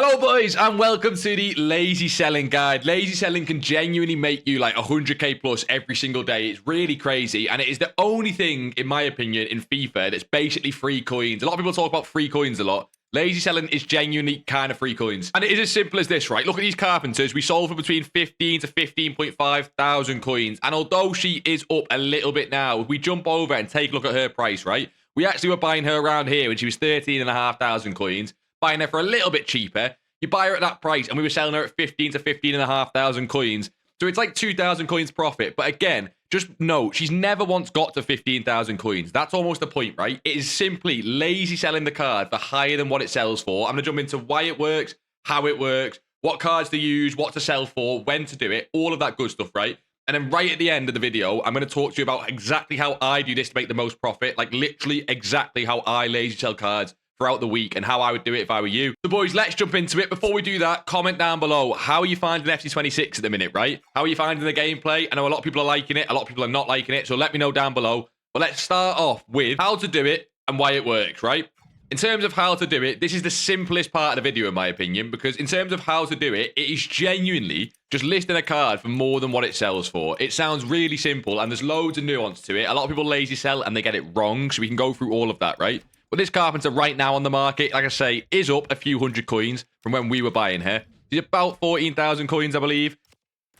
Hello boys and welcome to the lazy selling guide. Lazy selling can genuinely make you like 100k plus every single day. It's really crazy and it is the only thing, in my opinion, in FIFA that's basically free coins. A lot of people talk about free coins a lot. Lazy selling is genuinely kind of free coins. And it is as simple as this, right? Look at these carpenters. We sold for between 15 to 15.5 thousand coins. And although she is up a little bit now, if we jump over and take a look at her price, right? We actually were buying her around here when she was 13,500 coins. Buying her for a little bit cheaper. You buy her at that price and we were selling her at 15 to 15,500 coins. So it's like 2,000 coins profit. But again, just note, she's never once got to 15,000 coins. That's almost the point, right? It is simply lazy selling the card for higher than what it sells for. I'm going to jump into why it works, how it works, what cards to use, what to sell for, when to do it, all of that good stuff, right? And then right at the end of the video, I'm going to talk to you about exactly how I do this to make the most profit. Like literally exactly how I lazy sell cards throughout the week and how I would do it if I were you. So boys, let's jump into it. Before we do that, comment down below. How are you finding FC26 at the minute, right? How are you finding the gameplay? I know a lot of people are liking it. A lot of people are not liking it. So let me know down below. But let's start off with how to do it and why it works, right? In terms of how to do it, this is the simplest part of the video, in my opinion, because in terms of how to do it, it is genuinely just listing a card for more than what it sells for. It sounds really simple and there's loads of nuance to it. A lot of people lazy sell and they get it wrong. So we can go through all of that, right? But this carpenter right now on the market, like I say, is up a few hundred coins from when we were buying her. She's about 14,000 coins, I believe.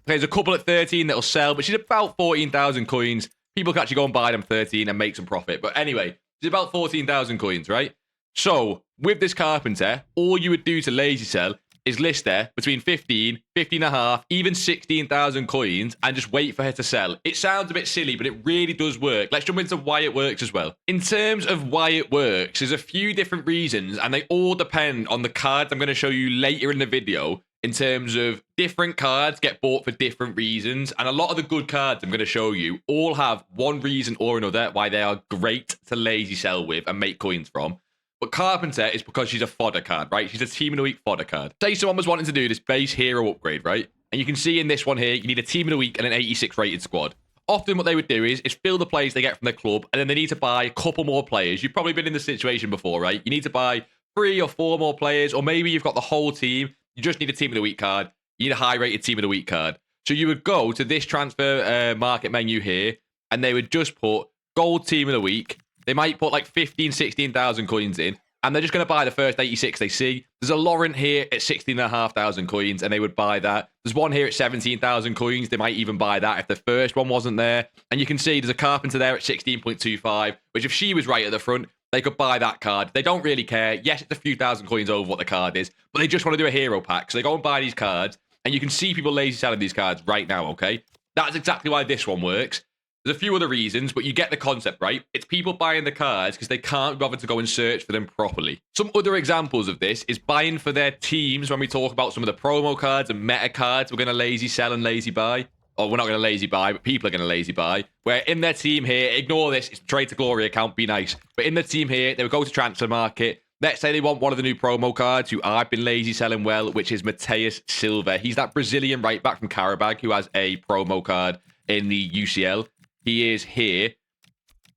There's a couple at 13 that'll sell, but she's about 14,000 coins. People can actually go and buy them 13 and make some profit. But anyway, she's about 14,000 coins, right? So with this carpenter, all you would do to lazy sell is list her between 15, 15 and a half, even 16,000 coins and just wait for her to sell. It sounds a bit silly, but it really does work. Let's jump into why it works as well. In terms of why it works, there's a few different reasons and they all depend on the cards I'm going to show you later in the video. In terms of different cards get bought for different reasons. And a lot of the good cards I'm going to show you all have one reason or another why they are great to lazy sell with and make coins from. But Carpenter is because she's a fodder card, right? She's a Team of the Week fodder card. Say someone was wanting to do this base hero upgrade, right? And you can see in this one here, you need a Team of the Week and an 86 rated squad. Often what they would do is fill the players they get from their club, and then they need to buy a couple more players. You've probably been in this situation before, right? You need to buy 3 or 4 more players, or maybe you've got the whole team. You just need a Team of the Week card. You need a high rated Team of the Week card. So you would go to this transfer market menu here, and they would just put gold Team of the Week. They might put like 15, 16,000 coins in, and they're just going to buy the first 86 they see. There's a Laurent here at 16,500 coins, and they would buy that. There's one here at 17,000 coins. They might even buy that if the first one wasn't there. And you can see there's a Carpenter there at 16.25, which if she was right at the front, they could buy that card. They don't really care. Yes, it's a few thousand coins over what the card is, but they just want to do a hero pack. So they go and buy these cards, and you can see people lazy selling these cards right now, okay? That's exactly why this one works. There's a few other reasons, but you get the concept, right? It's people buying the cards because they can't bother to go and search for them properly. Some other examples of this is buying for their teams when we talk about some of the promo cards and meta cards we're going to lazy sell and lazy buy. Or we're not going to lazy buy, but people are going to lazy buy. Where in their team here, ignore this, it's a Trade to Glory account, be nice. But in the team here, they would go to transfer market. Let's say they want one of the new promo cards who I've been lazy selling well, which is Mateus Silva. He's that Brazilian right back from Karabag who has a promo card in the UCL. He is here.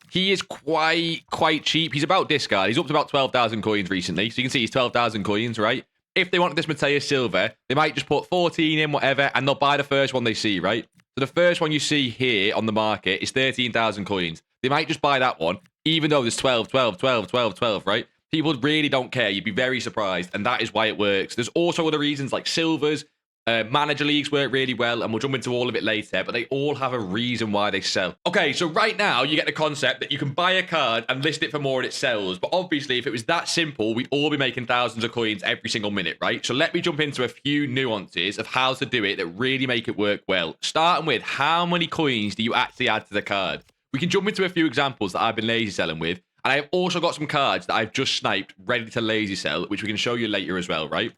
He is quite cheap. He's about this card. He's up to about 12,000 coins recently. So you can see he's 12,000 coins, right? If they wanted this Mateus Silva, they might just put 14 in, whatever, and they'll buy the first one they see, right? So the first one you see here on the market is 13,000 coins. They might just buy that one, even though there's 12, 12, 12, 12, 12, right? People really don't care. You'd be very surprised, and that is why it works. There's also other reasons like silvers. Manager leagues work really well, and we'll jump into all of it later, but they all have a reason why they sell. Okay, so right now you get the concept that you can buy a card and list it for more and it sells, but obviously if it was that simple, we'd all be making thousands of coins every single minute, right? So let me jump into a few nuances of how to do it that really make it work well. Starting with how many coins do you actually add to the card? We can jump into a few examples that I've been lazy selling with, and I've also got some cards that I've just sniped ready to lazy sell, which we can show you later as well, right?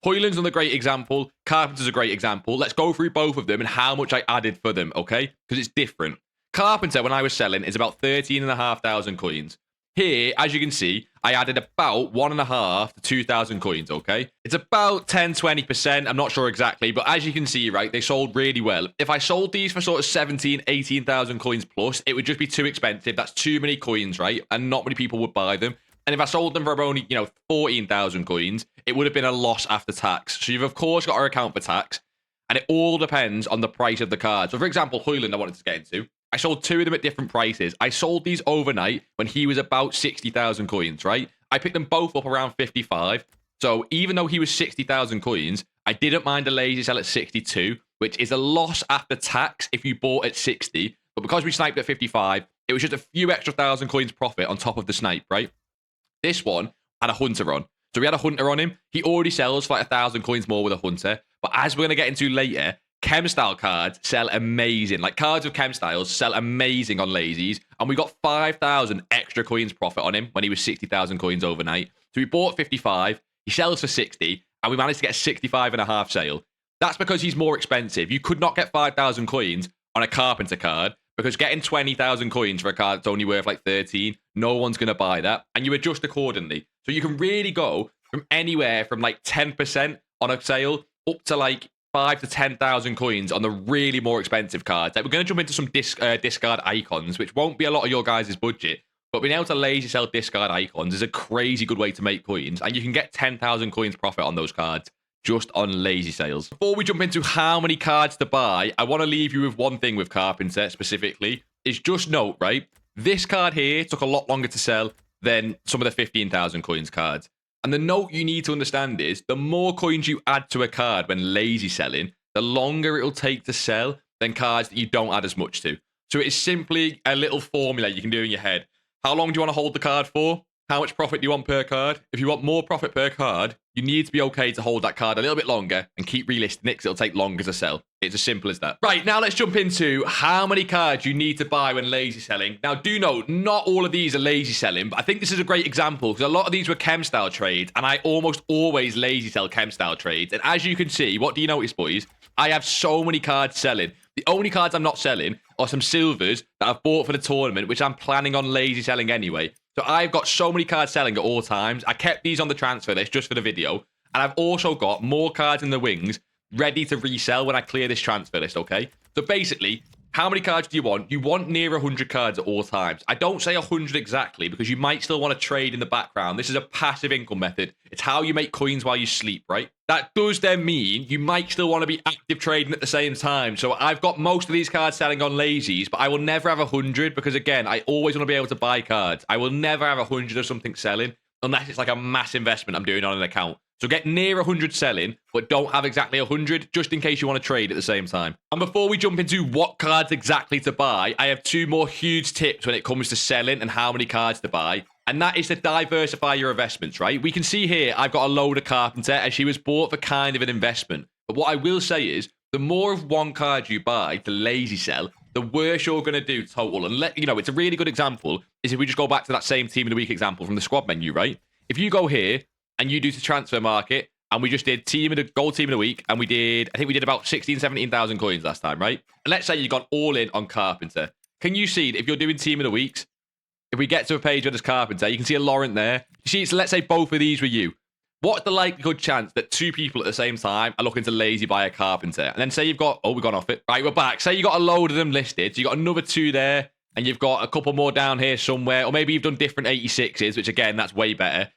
Hoyland's another great example. Carpenter's a great example. Let's go through both of them and how much I added for them, okay? Because it's different. Carpenter, when I was selling, is about 13,500 coins. Here, as you can see, I added about 1.5 to 2,000 coins, okay? It's about 10, 20%. I'm not sure exactly, but as you can see, right, they sold really well. If I sold these for sort of 17, 18,000 coins plus, it would just be too expensive. That's too many coins, right? And not many people would buy them. And if I sold them for only, 14,000 coins, it would have been a loss after tax. So you've, of course, got to account for tax. And it all depends on the price of the card. So, for example, Hoyland, I wanted to get into. I sold 2 of them at different prices. I sold these overnight when he was about 60,000 coins, right? I picked them both up around 55. So even though he was 60,000 coins, I didn't mind a lazy sell at 62, which is a loss after tax if you bought at 60. But because we sniped at 55, it was just a few extra 1,000 coins profit on top of the snipe, right? This one had a hunter on. So we had a hunter on him. He already sells for like 1,000 coins more with a hunter. But as we're going to get into later, chem style cards sell amazing. Like cards with chem styles sell amazing on lazies. And we got 5,000 extra coins profit on him when he was 60,000 coins overnight. So we bought 55, he sells for 60, and we managed to get a 65.5 sale. That's because he's more expensive. You could not get 5,000 coins on a carpenter card because getting 20,000 coins for a card that's only worth like 13, no one's going to buy that. And you adjust accordingly. So you can really go from anywhere from like 10% on a sale up to like 5,000 to 10,000 coins on the really more expensive cards. Like we're going to jump into some discard icons, which won't be a lot of your guys' budget. But being able to lazy sell discard icons is a crazy good way to make coins. And you can get 10,000 coins profit on those cards just on lazy sales. Before we jump into how many cards to buy, I want to leave you with one thing with Carpenter specifically. Is just note, right? This card here took a lot longer to sell than some of the 15,000 coins cards. And the note you need to understand is the more coins you add to a card when lazy selling, the longer it'll take to sell than cards that you don't add as much to. So it is simply a little formula you can do in your head. How long do you want to hold the card for? How much profit do you want per card? If you want more profit per card, you need to be okay to hold that card a little bit longer and keep relisting it because it'll take longer to sell. It's as simple as that. Right, now let's jump into how many cards you need to buy when lazy selling. Now, do note, not all of these are lazy selling, but I think this is a great example because a lot of these were chem style trades, and I almost always lazy sell chem style trades. And as you can see, what do you notice, boys? I have so many cards selling. The only cards I'm not selling are some silvers that I've bought for the tournament, which I'm planning on lazy selling anyway. So I've got so many cards selling at all times. I kept these on the transfer list just for the video. And I've also got more cards in the wings ready to resell when I clear this transfer list, okay? So basically, how many cards do you want? You want near 100 cards at all times. I don't say 100 exactly because you might still want to trade in the background. This is a passive income method. It's how you make coins while you sleep, right? That does then mean you might still want to be active trading at the same time. So I've got most of these cards selling on lazies, but I will never have 100 because, again, I always want to be able to buy cards. I will never have 100 of something selling unless it's like a mass investment I'm doing on an account. So get near 100 selling, but don't have exactly 100, just in case you want to trade at the same time. And before we jump into what cards exactly to buy, I have 2 more huge tips when it comes to selling and how many cards to buy. And that is to diversify your investments, right? We can see here, I've got a load of Carpenter, and she was bought for kind of an investment. But what I will say is, the more of one card you buy to lazy sell, the worse you're going to do total. And it's a really good example, is if we just go back to that same team of the week example from the squad menu, right? If you go here, and you do the transfer market, and we just did gold team of the week, and I think we did about 16, 17,000 coins last time, right? And let's say you've gone all in on Carpenter. Can you see that if you're doing team of the weeks, if we get to a page where there's Carpenter, you can see a Laurent there. You see, so let's say both of these were you. What's the likelihood chance that 2 people at the same time are looking to lazy buy a Carpenter? And then say you've got, we've gone off it. Right, we're back. Say you got a load of them listed. So you got another 2 there, and you've got a couple more down here somewhere, or maybe you've done different 86s, which again, that's way better.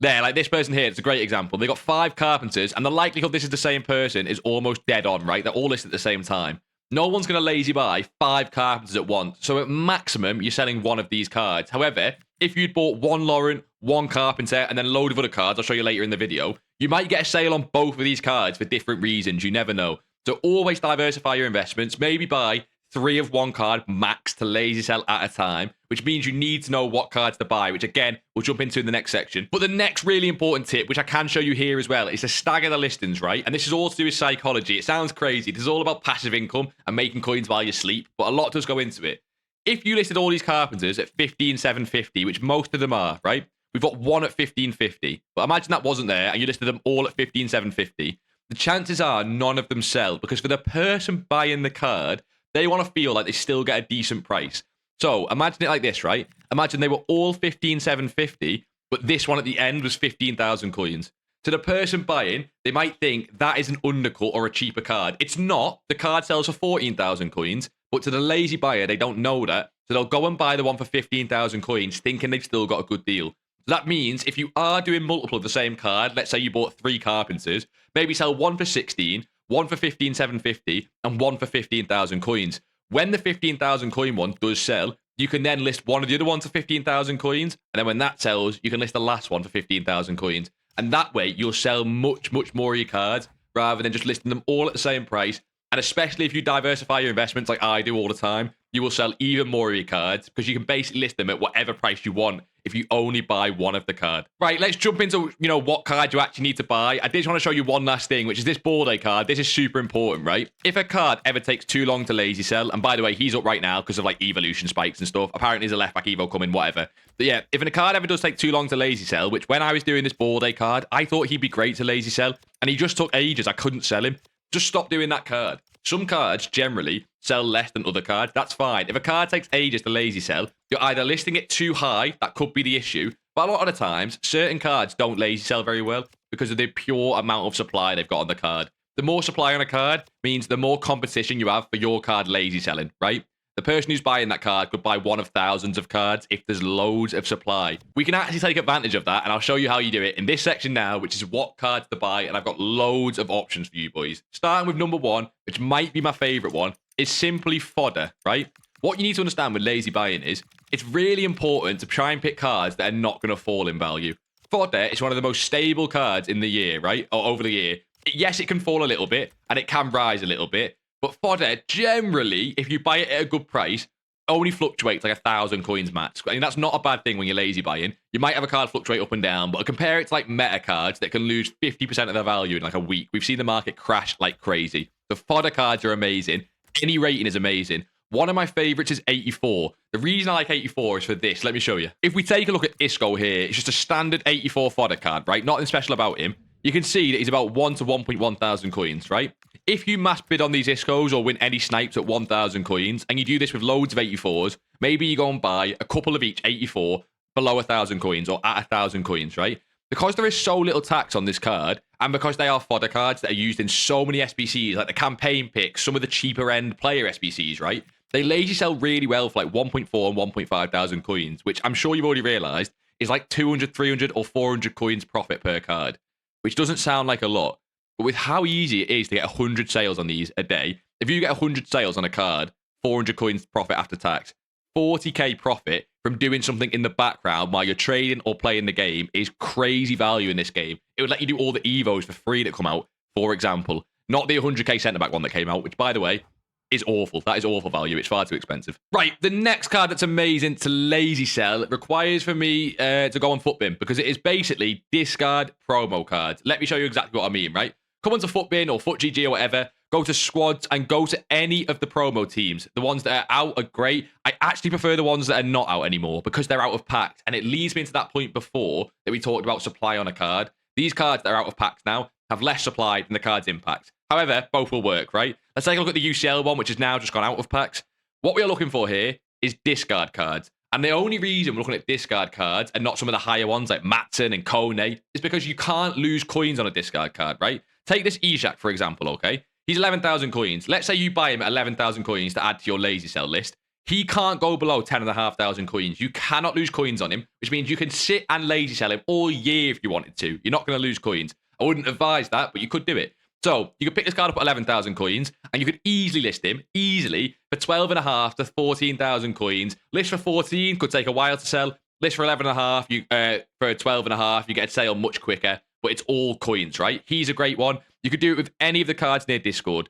There, like this person here, it's a great example. They got 5 Carpenters, and the likelihood this is the same person is almost dead on, right? They're all listed at the same time. No one's going to lazy buy 5 Carpenters at once. So at maximum, you're selling 1 of these cards. However, if you'd bought 1 Laurent, 1 Carpenter, and then a load of other cards, I'll show you later in the video, you might get a sale on both of these cards for different reasons. You never know. So always diversify your investments. Maybe buy 3 of 1 card max to lazy sell at a time, which means you need to know what cards to buy, which again, we'll jump into in the next section. But the next really important tip, which I can show you here as well, is to stagger the listings, right? And this is all to do with psychology. It sounds crazy. This is all about passive income and making coins while you sleep, but a lot does go into it. If you listed all these Carpenters at 15,750, which most of them are, right? We've got 1 at 1550, but imagine that wasn't there and you listed them all at 15,750. The chances are none of them sell because for the person buying the card, they want to feel like they still get a decent price. So imagine it like this, right? Imagine they were all 15,750, but this one at the end was 15,000 coins. To the person buying, they might think that is an undercut or a cheaper card. It's not. The card sells for 14,000 coins, but to the lazy buyer, they don't know that. So they'll go and buy the one for 15,000 coins, thinking they've still got a good deal. So that means if you are doing multiple of the same card, let's say you bought 3 carpenters, maybe sell one for 16, one for 15,750, and one for 15,000 coins. When the 15,000 coin one does sell, you can then list one of the other ones for 15,000 coins. And then when that sells, you can list the last one for 15,000 coins. And that way, you'll sell much, much more of your cards rather than just listing them all at the same price. And especially if you diversify your investments like I do all the time, you will sell even more of your cards because you can basically list them at whatever price you want if you only buy one of the card. Right, let's jump into, what card you actually need to buy. I did want to show you one last thing, which is this board A card. This is super important, right? If a card ever takes too long to lazy sell, and by the way, he's up right now because of like evolution spikes and stuff. Apparently there's a left back evo coming, whatever. But yeah, if a card ever does take too long to lazy sell, which when I was doing this board A card, I thought he'd be great to lazy sell, and he just took ages. I couldn't sell him. Just stop doing that card. Some cards generally sell less than other cards. That's fine. If a card takes ages to lazy sell, you're either listing it too high, that could be the issue, but a lot of the times, certain cards don't lazy sell very well because of the pure amount of supply they've got on the card. The more supply on a card means the more competition you have for your card lazy selling, right? The person who's buying that card could buy one of thousands of cards if there's loads of supply. We can actually take advantage of that, and I'll show you how you do it in this section now, which is what cards to buy, and I've got loads of options for you boys. Starting with number 1, which might be my favorite one, is simply fodder, right? What you need to understand with lazy buying is it's really important to try and pick cards that are not going to fall in value. Fodder is one of the most stable cards in the year, right? Or over the year. Yes, it can fall a little bit, and it can rise a little bit, but fodder, generally, if you buy it at a good price, only fluctuates like 1,000 coins max. I mean, that's not a bad thing when you're lazy buying. You might have a card fluctuate up and down, but compare it to like meta cards that can lose 50% of their value in like a week. We've seen the market crash like crazy. The fodder cards are amazing. Any rating is amazing. One of my favorites is 84. The reason I like 84 is for this. Let me show you. If we take a look at Isco here, it's just a standard 84 fodder card, right? Nothing special about him. You can see that he's about 1 to 1.1 thousand coins, right? If you mass bid on these Iscos or win any snipes at 1,000 coins, and you do this with loads of 84s, maybe you go and buy a couple of each 84 below 1,000 coins or at 1,000 coins, right? Because there is so little tax on this card, and because they are fodder cards that are used in so many SBCs, like the campaign picks, some of the cheaper end player SBCs, right? They lazy sell really well for like 1.4 and 1.5 thousand coins, which I'm sure you've already realized is like 200, 300, or 400 coins profit per card, which doesn't sound like a lot. But with how easy it is to get 100 sales on these a day, if you get 100 sales on a card, 400 coins profit after tax, 40k profit from doing something in the background while you're trading or playing the game is crazy value in this game. It would let you do all the Evos for free that come out, for example. Not the 100k centre-back one that came out, which, by the way, is awful. That is awful value. It's far too expensive. Right, the next card that's amazing to lazy sell requires for me to go on FUTBin because it is basically discard promo cards. Let me show you exactly what I mean, right? Come onto FUTBin or FUTGG or whatever, go to squads and go to any of the promo teams. The ones that are out are great. I actually prefer the ones that are not out anymore because they're out of packs. And it leads me into that point before that we talked about supply on a card. These cards that are out of packs now have less supply than the card's impact. However, both will work, right? Let's take a look at the UCL one, which has now just gone out of packs. What we are looking for here is discard cards. And the only reason we're looking at discard cards and not some of the higher ones like Matson and Kone is because you can't lose coins on a discard card, right? Take this Ishak, for example, okay? He's 11,000 coins. Let's say you buy him at 11,000 coins to add to your lazy sell list. He can't go below 10,500 coins. You cannot lose coins on him, which means you can sit and lazy sell him all year if you wanted to. You're not going to lose coins. I wouldn't advise that, but you could do it. So you could pick this card up at 11,000 coins, and you could easily list him, for 12.5 to 14,000 coins. List for 14 could take a while to sell. List for 11.5, for 12.5, you get a sale much quicker, but it's all coins, right? He's a great one. You could do it with any of the cards near discard,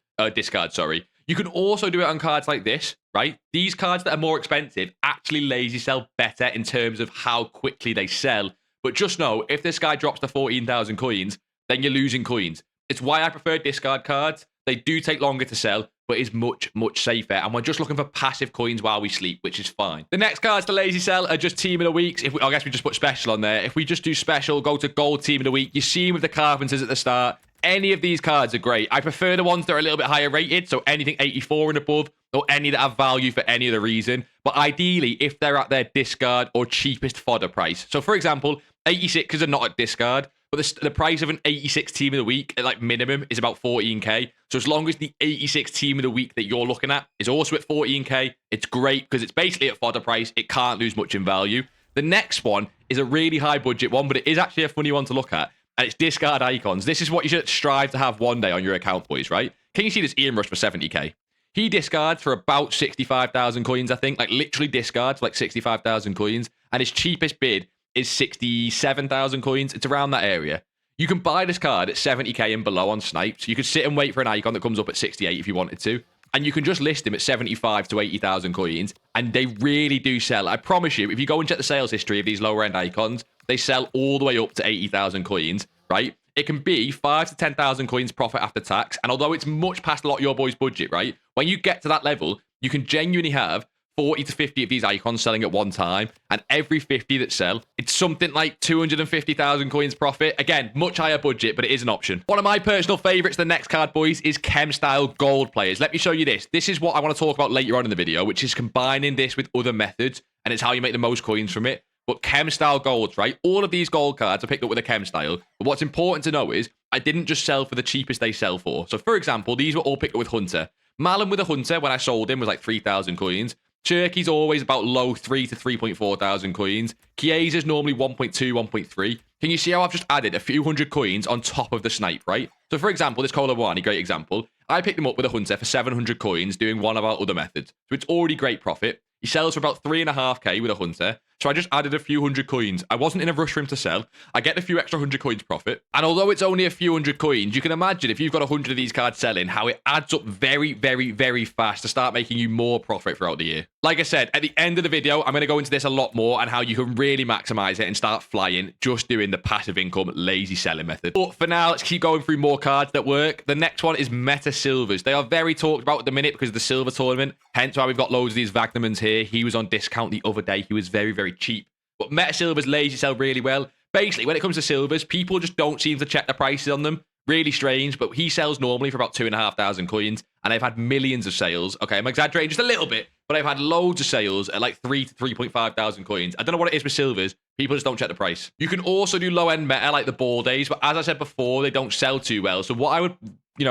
sorry. You can also do it on cards like this, right? These cards that are more expensive actually lazy sell better in terms of how quickly they sell. But just know, if this guy drops to 14,000 coins, then you're losing coins. It's why I prefer discard cards. They do take longer to sell, but it's much, much safer. And we're just looking for passive coins while we sleep, which is fine. The next cards to lazy sell are just team of the weeks. I guess we just put special on there. If we just do special, go to gold team of the week. You see him with the Carpenters at the start. Any of these cards are great. I prefer the ones that are a little bit higher rated, so anything 84 and above, or any that have value for any other reason. But ideally, if they're at their discard or cheapest fodder price. So for example, 86s are not at discard, but the price of an 86 team of the week at like minimum is about 14k. So as long as the 86 team of the week that you're looking at is also at 14k, it's great because it's basically at fodder price. It can't lose much in value. The next one is a really high budget one, but it is actually a funny one to look at. And it's discard icons. This is what you should strive to have one day on your account, boys, right? Can you see this Ian Rush for 70k? He discards for about 65,000 coins, I think. Like, literally discards for like 65,000 coins. And his cheapest bid is 67,000 coins. It's around that area. You can buy this card at 70k and below on snipes. You could sit and wait for an icon that comes up at 68 if you wanted to. And you can just list him at 75 to 80,000 coins. And they really do sell. I promise you, if you go and check the sales history of these lower end icons, they sell all the way up to 80,000 coins, right? It can be 5 to 10,000 coins profit after tax. And although it's much past a lot of your boys' budget, right? When you get to that level, you can genuinely have 40 to 50 of these icons selling at one time. And every 50 that sell, it's something like 250,000 coins profit. Again, much higher budget, but it is an option. One of my personal favorites, the next card, boys, is Chem Style Gold players. Let me show you this. This is what I want to talk about later on in the video, which is combining this with other methods. And it's how you make the most coins from it. But Chem Style Golds, right? All of these gold cards are picked up with a Chem Style. But what's important to know is I didn't just sell for the cheapest they sell for. So, for example, these were all picked up with Hunter. Malin with a Hunter, when I sold him, was like 3,000 coins. Turkey's always about low 3 to 3.4 thousand coins. Chiesa's normally 1.2, 1.3. Can you see how I've just added a few hundred coins on top of the snipe, right? So, for example, this Colawani, great example. I picked him up with a Hunter for 700 coins doing one of our other methods. So, it's already great profit. He sells for about 3.5k with a Hunter. So I just added a few hundred coins. I wasn't in a rush for him to sell. I get a few extra 100 coins profit. And although it's only a few hundred coins, you can imagine if you've got 100 of these cards selling, how it adds up very, very, very fast to start making you more profit throughout the year. Like I said, at the end of the video, I'm going to go into this a lot more and how you can really maximize it and start flying just doing the passive income lazy selling method. But for now, let's keep going through more cards that work. The next one is Meta Silvers. They are very talked about at the minute because of the silver tournament. Hence why we've got loads of these Wagnermans here. He was on discount the other day. He was very, very cheap. But Meta Silvers lazy sell really well. Basically, when it comes to silvers, people just don't seem to check the prices on them. Really strange, but he sells normally for about 2,500 coins, and I've had millions of sales. Okay, I'm exaggerating just a little bit, but I've had loads of sales at like 3 to 3.5 thousand coins. I don't know what it is with silvers. People just don't check the price. You can also do low-end meta like the ball days, but as I said before, they don't sell too well. So what I would,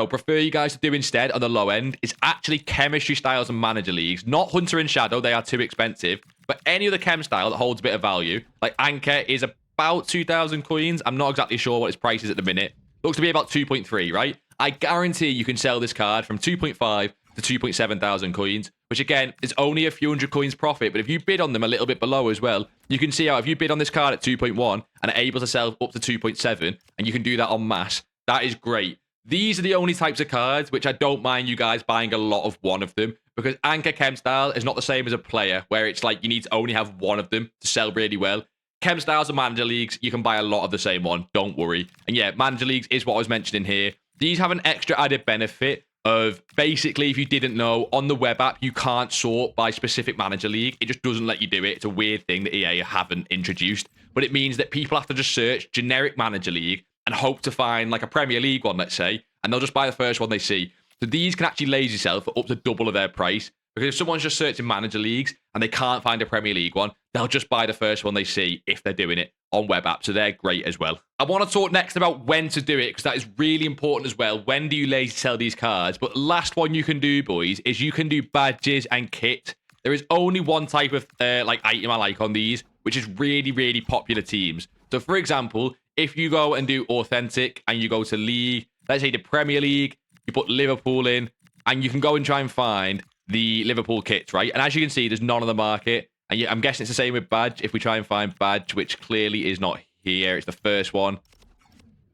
prefer you guys to do instead on the low end is actually chemistry styles and manager leagues. Not Hunter and Shadow, they are too expensive, but any other chem style that holds a bit of value. Like Anchor is about 2,000 coins. I'm not exactly sure what its price is at the minute. Looks to be about 2.3, right? I guarantee you can sell this card from 2.5 to 2.7 thousand coins, which again is only a few hundred coins profit. But if you bid on them a little bit below as well, you can see how if you bid on this card at 2.1 and are able to sell up to 2.7, and you can do that en masse, that is great. These are the only types of cards which I don't mind you guys buying a lot of one of them, because Anchor Chem Style is not the same as a player where it's like you need to only have one of them to sell really well. Chem Styles and Manager Leagues, you can buy a lot of the same one. Don't worry. And yeah, Manager Leagues is what I was mentioning here. These have an extra added benefit of basically, if you didn't know, on the web app, you can't sort by specific Manager League. It just doesn't let you do it. It's a weird thing that EA haven't introduced. But it means that people have to just search generic Manager League and hope to find like a Premier League one, let's say, and they'll just buy the first one they see. So these can actually lazy sell for up to double of their price. Because if someone's just searching Manager Leagues and they can't find a Premier League one, they'll just buy the first one they see if they're doing it on web apps. So they're great as well. I want to talk next about when to do it, because that is really important as well. When do you lazy sell these cards? But last one you can do, boys, is you can do badges and kit. There is only one type of item I like on these, which is really, really popular teams. So for example, if you go and do authentic and you go to league, let's say the Premier League, you put Liverpool in, and you can go and try and find the Liverpool kits, right? And as you can see, there's none on the market. And I'm guessing it's the same with badge. If we try and find badge, which clearly is not here, it's the first one.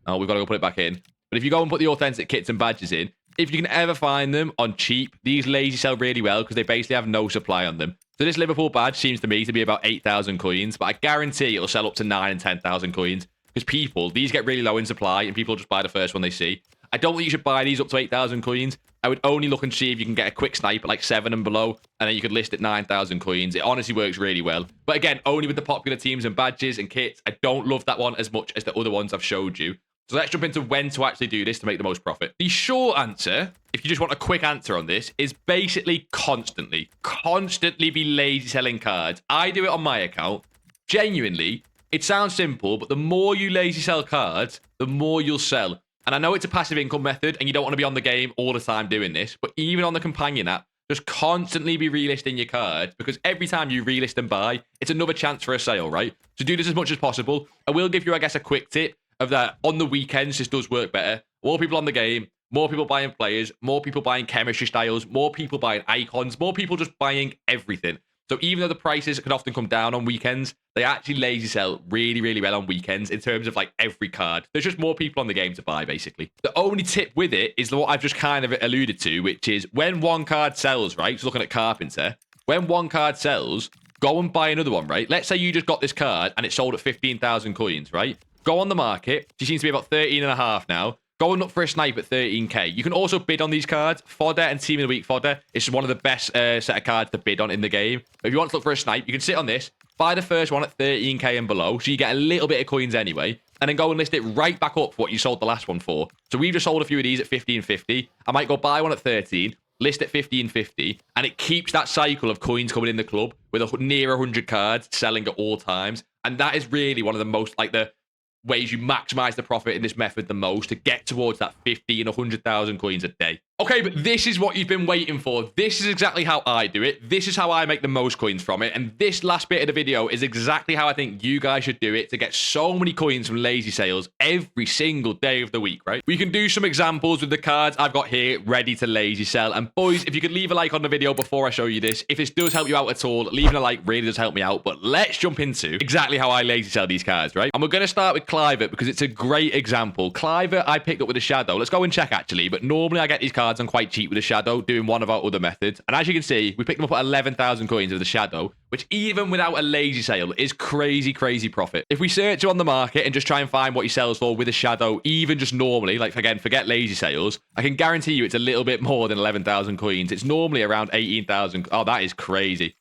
Oh, we've got to go put it back in. But if you go and put the authentic kits and badges in, if you can ever find them on cheap, these lazy sell really well because they basically have no supply on them. So this Liverpool badge seems to me to be about 8,000 coins, but I guarantee it'll sell up to 9 and 10,000 coins because these get really low in supply and people just buy the first one they see. I don't think you should buy these up to 8,000 coins. I would only look and see if you can get a quick snipe at like 7 and below, and then you could list at 9,000 coins. It honestly works really well. But again, only with the popular teams and badges and kits. I don't love that one as much as the other ones I've showed you. So let's jump into when to actually do this to make the most profit. The short answer, if you just want a quick answer on this, is basically constantly be lazy selling cards. I do it on my account. Genuinely, it sounds simple, but the more you lazy sell cards, the more you'll sell. And I know it's a passive income method and you don't want to be on the game all the time doing this, but even on the companion app, Just constantly be relisting your cards, because every time you relist and buy, it's another chance for a sale, right? So do this as much as possible. I will give you, I guess, a quick tip of that on the weekends. This does work better. More people on the game, more people buying players, more people buying chemistry styles, more people buying icons, more people just buying everything. So even though the prices can often come down on weekends, they actually lazy sell really, really well on weekends in terms of like every card. There's just more people on the game to buy, basically. The only tip with it is what I've just kind of alluded to, which is when one card sells, right? So looking at Carpenter, when one card sells, go and buy another one, right? Let's say you just got this card and it sold at 15,000 coins, right? Go on the market. She seems to be about 13 and a half now. Go and look for a snipe at 13k. You can also bid on these cards. Fodder and Team of the Week Fodder is one of the best set of cards to bid on in the game. But if you want to look for a snipe, you can sit on this, buy the first one at 13k and below, so you get a little bit of coins anyway, and then go and list it right back up for what you sold the last one for. So we've just sold a few of these at 15.50. I might go buy one at 13, list at 15.50, and it keeps that cycle of coins coming in the club with near 100 cards selling at all times. And that is really one of the most, like, the ways you maximize the profit in this method the most to get towards that 50 and 100,000 coins a day. Okay, but this is what you've been waiting for. This is exactly how I do it. This is how I make the most coins from it. And this last bit of the video is exactly how I think you guys should do it to get so many coins from lazy sales every single day of the week, right? We can do some examples with the cards I've got here ready to lazy sell. And boys, if you could leave a like on the video before I show you this, if this does help you out at all, leaving a like really does help me out. But let's jump into exactly how I lazy sell these cards, right? And we're going to start with Clivert because it's a great example. Clivert I picked up with a shadow. Let's go and check actually. But normally I get these cards on quite cheap with a shadow, doing one of our other methods. And as you can see, we picked them up at 11,000 coins with the shadow, which even without a lazy sale is crazy, crazy profit. If we search on the market and just try and find what he sells for with a shadow, even just normally, like again, forget lazy sales, I can guarantee you it's a little bit more than 11,000 coins. It's normally around 18,000. Oh, that is crazy.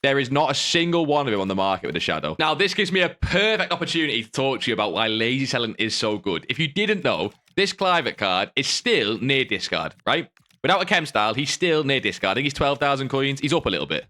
There is not a single one of them on the market with a shadow. Now, this gives me a perfect opportunity to talk to you about why lazy selling is so good. If you didn't know, this Clivert card is still near discard, right? Without a chem style, he's still near discard. I think he's 12,000 coins. He's up a little bit.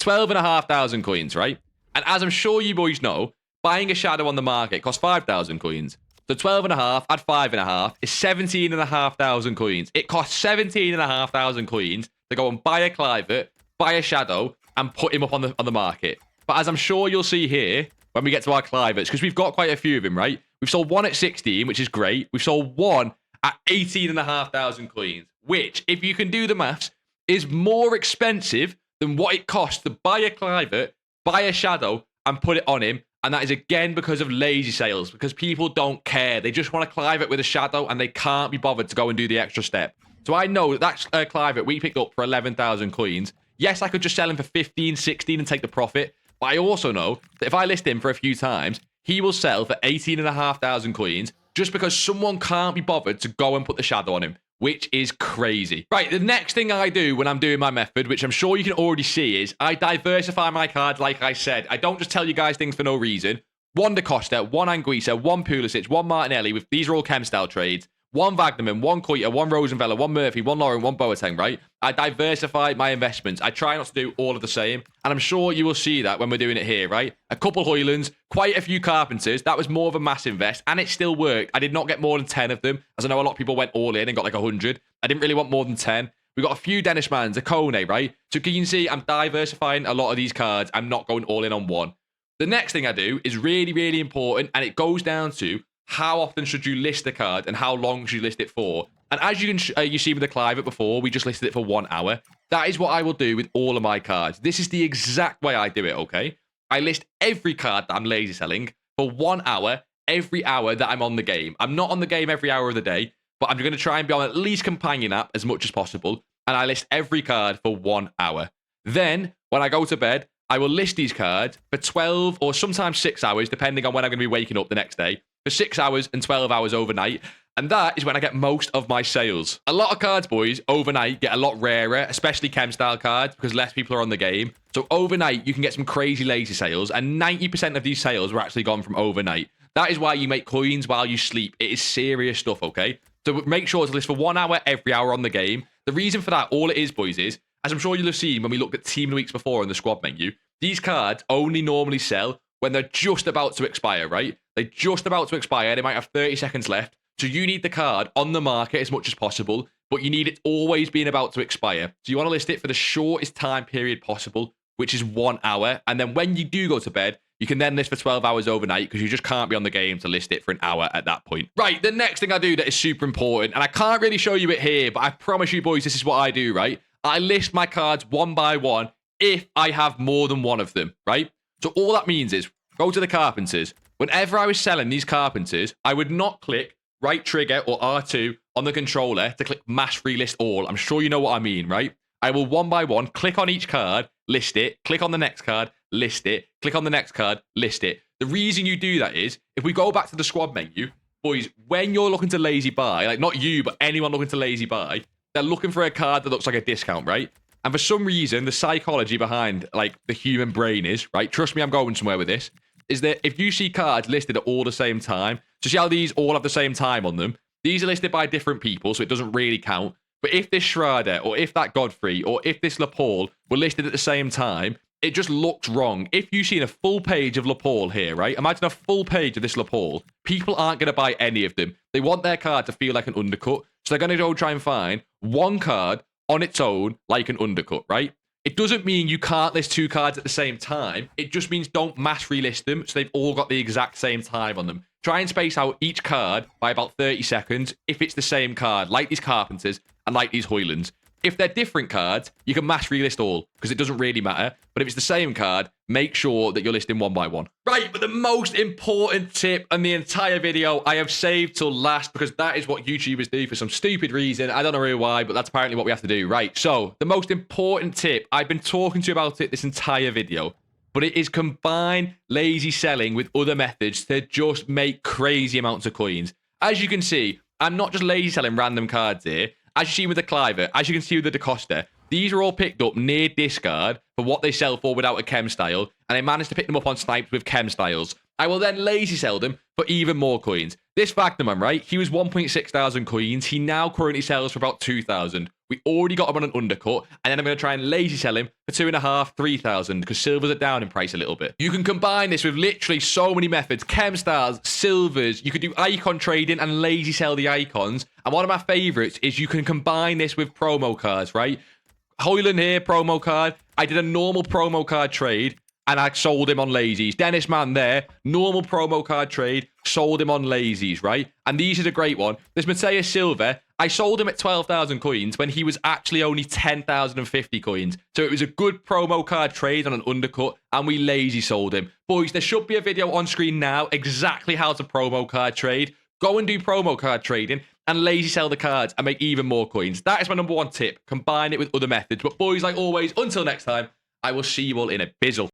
12,500 coins, right? And as I'm sure you boys know, buying a shadow on the market costs 5,000 coins. So 12.5 add 5.5 is 17,500 coins. It costs 17,500 coins to go and buy a Clivert, buy a shadow, and put him up on the market. But as I'm sure you'll see here, when we get to our Cliverts, because we've got quite a few of them, right? We've sold one at 16, which is great. We've sold one at 18,500 coins, which, if you can do the maths, is more expensive than what it costs to buy a Clivert, buy a shadow, and put it on him. And that is, again, because of lazy sales, because people don't care. They just want a Clivert with a shadow, and they can't be bothered to go and do the extra step. So I know that Clivert we picked up for 11,000 coins. Yes, I could just sell him for 15, 16 and take the profit. But I also know that if I list him for a few times, he will sell for 18,500 coins just because someone can't be bothered to go and put the shadow on him, which is crazy. Right, the next thing I do when I'm doing my method, which I'm sure you can already see, is I diversify my cards like I said. I don't just tell you guys things for no reason. One Da Costa, one Anguissa, one Pulisic, one Martinelli. These are all chem style trades. One Wagnerman, one Koita, one Rosenvella, one Murphy, one Lauren, one Boateng, right? I diversify my investments. I try not to do all of the same. And I'm sure you will see that when we're doing it here, right? A couple Hoylands, quite a few Carpenters. That was more of a mass invest, and it still worked. I did not get more than 10 of them, as I know a lot of people went all in and got like 100. I didn't really want more than 10. We got a few Dennis Mans, a Kone, right? So you can see I'm diversifying a lot of these cards. I'm not going all in on one. The next thing I do is really, really important, and it goes down to how often should you list the card and how long should you list it for? And as you can you see with the Clivert before, we just listed it for 1 hour. That is what I will do with all of my cards. This is the exact way I do it, okay? I list every card that I'm lazy selling for 1 hour, every hour that I'm on the game. I'm not on the game every hour of the day, but I'm going to try and be on at least Companion app as much as possible. And I list every card for 1 hour. Then, when I go to bed, I will list these cards for 12 or sometimes 6 hours, depending on when I'm going to be waking up the next day, for 6 hours and 12 hours overnight. And that is when I get most of my sales. A lot of cards, boys, overnight get a lot rarer, especially chem style cards, because less people are on the game. So overnight, you can get some crazy lazy sales, and 90% of these sales were actually gone from overnight. That is why you make coins while you sleep. It is serious stuff, okay? So make sure to list for 1 hour every hour on the game. The reason for that, all it is, boys, is, as I'm sure you'll have seen when we looked at Team of the Weeks before in the squad menu, these cards only normally sell when they're just about to expire, right? They're just about to expire. They might have 30 seconds left. So you need the card on the market as much as possible but you need it always being about to expire. So you want to list it for the shortest time period possible, which is 1 hour. And then when you do go to bed, you can then list for 12 hours overnight because you just can't be on the game to list it for an hour at that point. Right, the next thing I do that is super important, and I can't really show you it here, but I promise you boys, this is what I do, right? I list my cards one by one if I have more than one of them, right? So all that means is, go to the carpenters. Whenever I was selling these carpenters, I would not click right trigger or R2 on the controller to click mass free list all. I'm sure you know what I mean, right? I will one by one click on each card, list it, click on the next card, list it, click on the next card, list it. The reason you do that is, if we go back to the squad menu, boys, when you're looking to lazy buy, like not you, but anyone looking to lazy buy, they're looking for a card that looks like a discount, right? And for some reason, the psychology behind like the human brain is, right? Trust me, I'm going somewhere with this, is that if you see cards listed at all the same time, so see how these all have the same time on them? These are listed by different people, so it doesn't really count. But if this Schrader, or if that Godfrey, or if this Laporte were listed at the same time, it just looks wrong. If you've seen a full page of Laporte here, right? Imagine a full page of this Laporte. People aren't going to buy any of them. They want their card to feel like an undercut. So they're going to go try and find one card on its own like an undercut, right? It doesn't mean you can't list 2 cards at the same time. It just means don't mass relist them so they've all got the exact same time on them. Try and space out each card by about 30 seconds if it's the same card, like these Carpenters and like these Hoylands. If they're different cards, you can mass relist all because it doesn't really matter. But if it's the same card, make sure that you're listing one by one. Right, but the most important tip on the entire video I have saved till last because that is what YouTubers do for some stupid reason. I don't know really why, but that's apparently what we have to do. Right, so the most important tip, I've been talking to you about it this entire video, but it is combine lazy selling with other methods to just make crazy amounts of coins. As you can see, I'm not just lazy selling random cards here. As you see with the Cliver, as you can see with the DaCosta, these are all picked up near discard for what they sell for without a chem style, and I managed to pick them up on snipes with chem styles. I will then lazy sell them for even more coins. This Vagnaman, right? He was 1.6 thousand coins. He now currently sells for about 2,000. We already got him on an undercut, and then I'm going to try and lazy sell him for 2.5, 3,000 because silvers are down in price a little bit. You can combine this with literally so many methods. Chem styles, silvers. You could do icon trading and lazy sell the icons. And one of my favorites is you can combine this with promo cards, right? Hoyland here, promo card. I did a normal promo card trade and I sold him on lazies. Dennis Mann there, normal promo card trade, sold him on lazies, right? And these is a great one. This Mateus Silva, I sold him at 12,000 coins when he was actually only 10,050 coins. So it was a good promo card trade on an undercut and we lazy sold him. Boys, there should be a video on screen now exactly how to promo card trade. Go and do promo card trading and lazy sell the cards and make even more coins. That is my number 1 tip. Combine it with other methods. But boys, like always, until next time, I will see you all in a bizzle.